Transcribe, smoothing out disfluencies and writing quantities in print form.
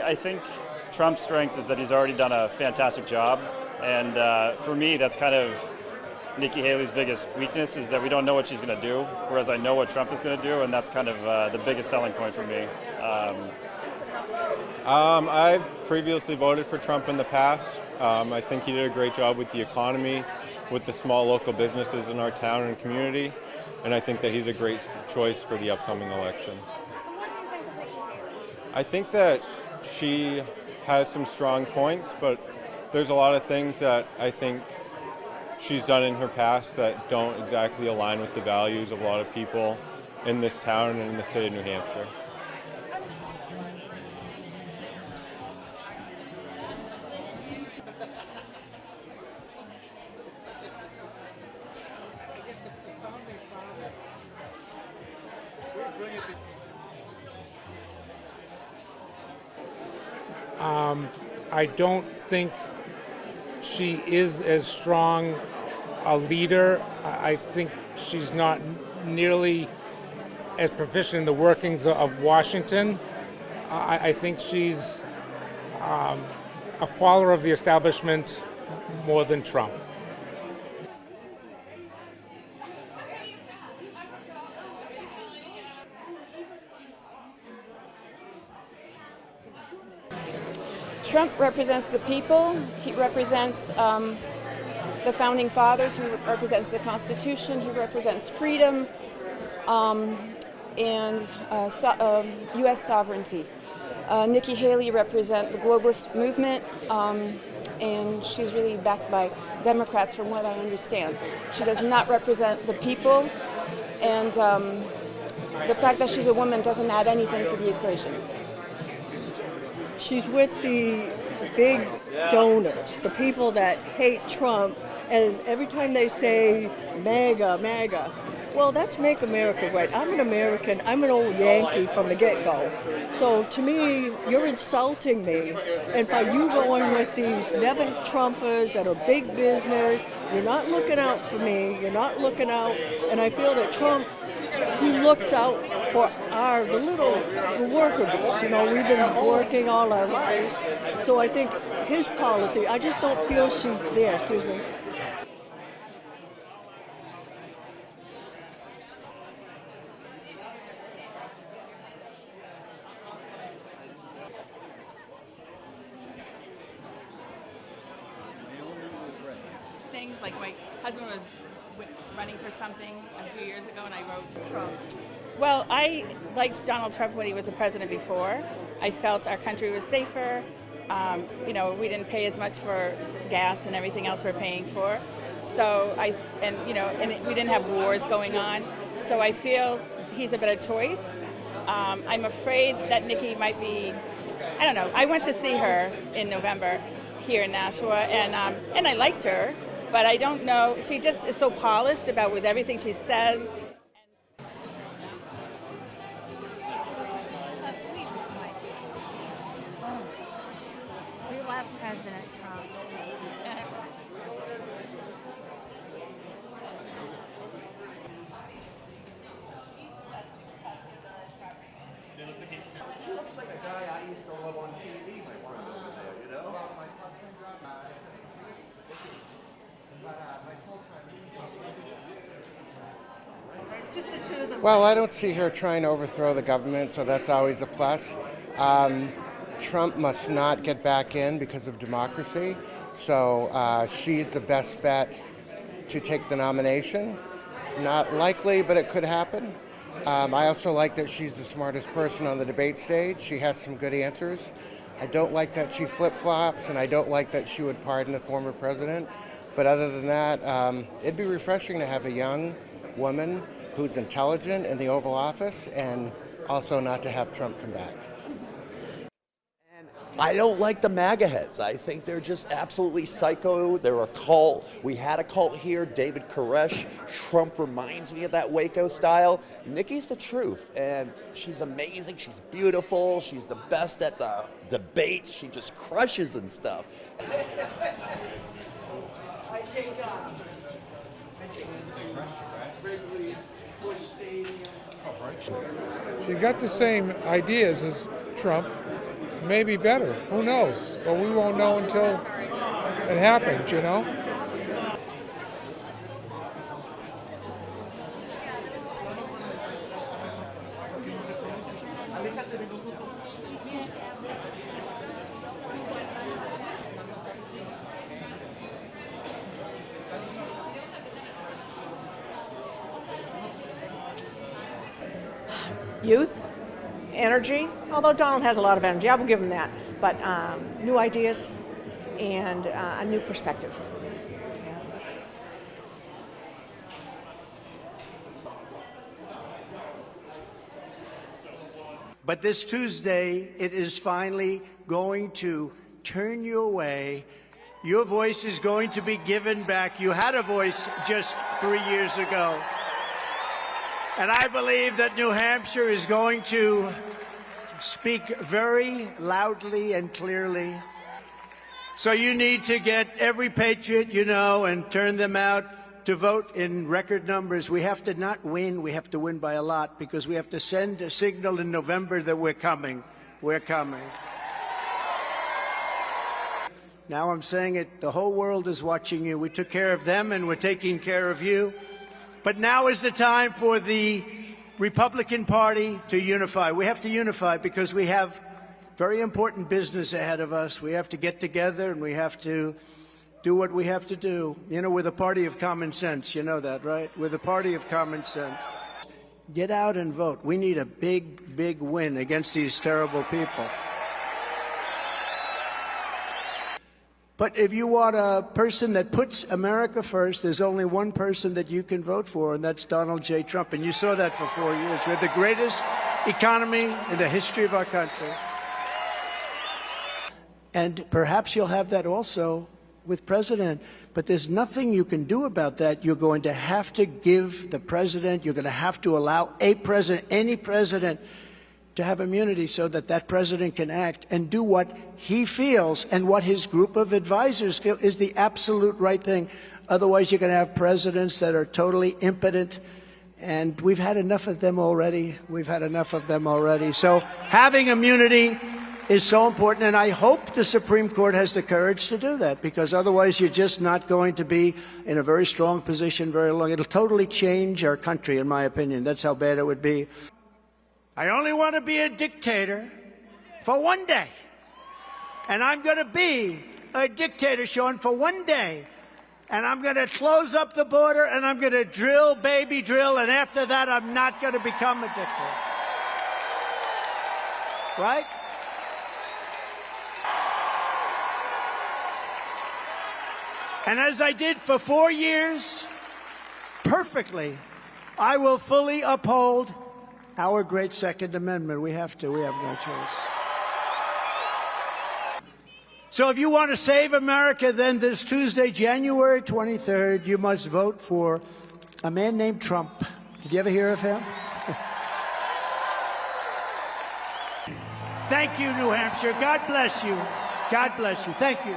I think Trump's strength is that he's already done a fantastic job. And for me, that's kind of Nikki Haley's biggest weakness, is that we don't know what she's going to do, whereas I know what Trump is going to do, and that's kind of the biggest selling point for me. I've previously voted for Trump in the past. I think he did a great job with the economy, with the small local businesses in our town and community, and I think that he's a great choice for the upcoming election. I think that she has some strong points, but there's a lot of things that I think she's done in her past that don't exactly align with the values of a lot of people in this town and in the state of New Hampshire. I don't think she is as strong a leader. I think she's not nearly as proficient in the workings of Washington. I think she's a follower of the establishment more than Trump. Trump represents the people. He represents the founding fathers. He represents the Constitution. He represents freedom and U.S. sovereignty. Nikki Haley represents the globalist movement, and she's really backed by Democrats, from what I understand. She does not represent the people, and the fact that she's a woman doesn't add anything to the equation. She's with the big donors, the people that hate Trump, and every time they say MAGA, MAGA, well, that's Make America Great. I'm an American. I'm an old Yankee from the get-go. So to me, you're insulting me. And by you going with these never-Trumpers that are big business, you're not looking out for me. You're not looking out. And I feel that Trump, he looks out for the worker bees. You know, we've been working all our lives. So I think his policy, I just don't feel she's there. Excuse me. Things like my husband was running for something a few years ago, and I wrote to Trump. Well, I liked Donald Trump when he was a president before. I felt our country was safer. We didn't pay as much for gas and everything else we're paying for. So we didn't have wars going on. So I feel he's a better choice. I'm afraid that Nikki might be. I don't know. I went to see her in November here in Nashua, and I liked her. But I don't know, she just is so polished with everything she says. We love President Trump. She looks like a guy I used to love on TV, my friend over there, you know? It's just the two of them. Well, I don't see her trying to overthrow the government, so that's always a plus. Trump must not get back in because of democracy, so she's the best bet to take the nomination. Not likely, but it could happen. I also like that she's the smartest person on the debate stage. She has some good answers. I don't like that she flip-flops, and I don't like that she would pardon the former president. But other than that, it'd be refreshing to have a young woman who's intelligent in the Oval Office, and also not to have Trump come back. And I don't like the MAGA heads. I think they're just absolutely psycho. They're a cult. We had a cult here, David Koresh. Trump reminds me of that Waco style. Nikki's the truth, and she's amazing. She's beautiful. She's the best at the debates. She just crushes and stuff. She got the same ideas as Trump, maybe better. Who knows? But we won't know until it happens, you know? Youth, energy, although Donald has a lot of energy, I will give him that, but new ideas and a new perspective. But this Tuesday, it is finally going to turn your way. Your voice is going to be given back. You had a voice just 3 years ago. And I believe that New Hampshire is going to speak very loudly and clearly. So you need to get every patriot you know and turn them out to vote in record numbers. We have to not win, we have to win by a lot, because we have to send a signal in November that we're coming. We're coming. Now I'm saying it, the whole world is watching you. We took care of them and we're taking care of you. But now is the time for the Republican Party to unify. We have to unify because we have very important business ahead of us. We have to get together and we have to do what we have to do. You know, we're the party of common sense. You know that, right? We're the party of common sense. Get out and vote. We need a big, big win against these terrible people. But if you want a person that puts America first, there's only one person that you can vote for, and that's Donald J. Trump. And you saw that for 4 years. We're the greatest economy in the history of our country. And perhaps you'll have that also with President. But there's nothing you can do about that. You're going to have to give the president, you're going to have to allow a president, any president, to have immunity so that that president can act and do what he feels and what his group of advisors feel is the absolute right thing. Otherwise, you're going to have presidents that are totally impotent, and we've had enough of them already. We've had enough of them already. So having immunity is so important, and I hope the Supreme Court has the courage to do that, because otherwise you're just not going to be in a very strong position very long. It'll totally change our country, in my opinion. That's how bad it would be. I only want to be a dictator for one day. And I'm going to be a dictator, Sean, for one day. And I'm going to close up the border and I'm going to drill, baby, drill. And after that, I'm not going to become a dictator. Right? And as I did for 4 years, perfectly, I will fully uphold our great Second Amendment. We have to. We have no choice. So if you want to save America, then this Tuesday, January 23rd, you must vote for a man named Trump. Did you ever hear of him? Thank you, New Hampshire. God bless you. God bless you. Thank you.